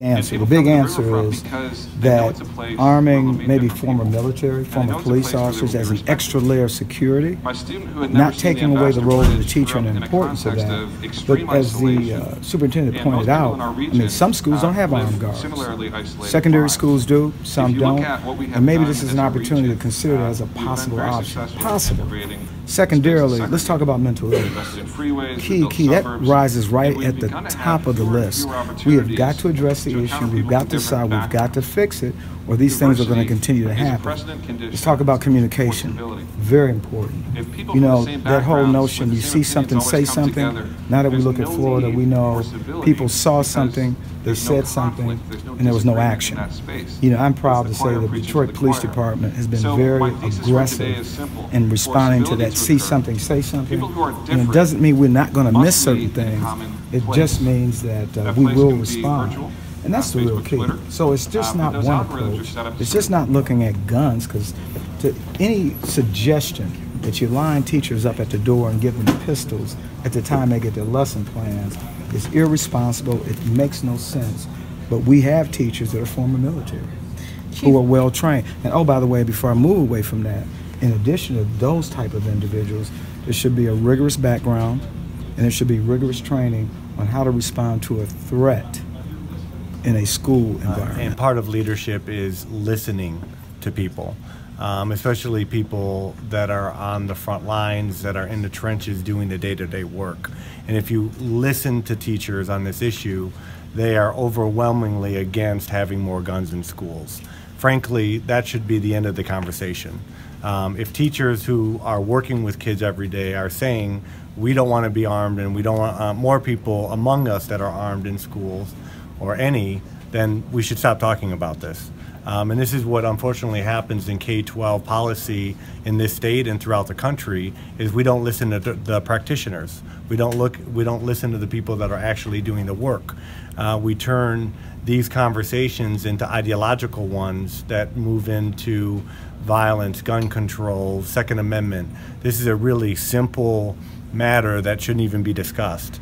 The big answer is that arming maybe former military, former police officers as an extra layer of security, not taking away the role of the teacher and the importance of that, but as the superintendent pointed out, I mean, some schools don't have armed guards. Secondary schools do, some don't, and maybe this is an opportunity to consider it as a possible option. Possible. Secondarily, let's talk about mental illness. Key, that rises right at the top of the list. We have got to address the issue, we've got to decide, we've got to fix it, or these things are going to continue to happen. Let's talk about communication. Very important. You know, that whole notion, you see something, say something. Now that we look at Florida, we know people saw something, they said something, and there was no action. You know, I'm proud to say the Detroit Police Department has been very aggressive in responding to that see something, say something. And it doesn't mean we're not going to miss certain things. It just means that we will respond. And that's the real key. So it's just not one approach. It's just not looking at guns, because to any suggestion that you line teachers up at the door and give them pistols at the time they get their lesson plans is irresponsible. It makes no sense. But we have teachers that are former military who are well trained. And oh, by the way, before I move away from that, in addition to those type of individuals, there should be a rigorous background and there should be rigorous training on how to respond to a threat in a school environment. And part of leadership is listening to people, especially people that are on the front lines, that are in the trenches doing the day-to-day work. And if you listen to teachers on this issue, they are overwhelmingly against having more guns in schools. Frankly, that should be the end of the conversation. If teachers who are working with kids every day are saying, we don't want to be armed and we don't want more people among us that are armed in schools, or any, then we should stop talking about this. And this is what unfortunately happens in K-12 policy in this state and throughout the country, is we don't listen to the practitioners. We don't listen to the people that are actually doing the work. We turn these conversations into ideological ones that move into violence, gun control, Second Amendment. This is a really simple matter that shouldn't even be discussed.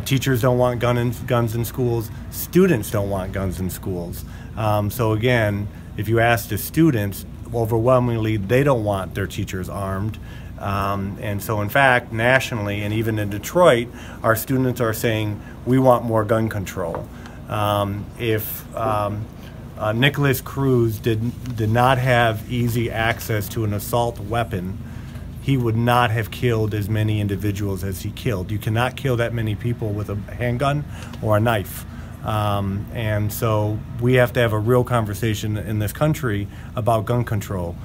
Teachers don't want guns in schools. Students don't want guns in schools. So again, if you ask the students, overwhelmingly they don't want their teachers armed. And so in fact, nationally and even in Detroit, our students are saying we want more gun control. If Nicholas Cruz did not have easy access to an assault weapon, he would not have killed as many individuals as he killed. You cannot kill that many people with a handgun or a knife. And so we have to have a real conversation in this country about gun control.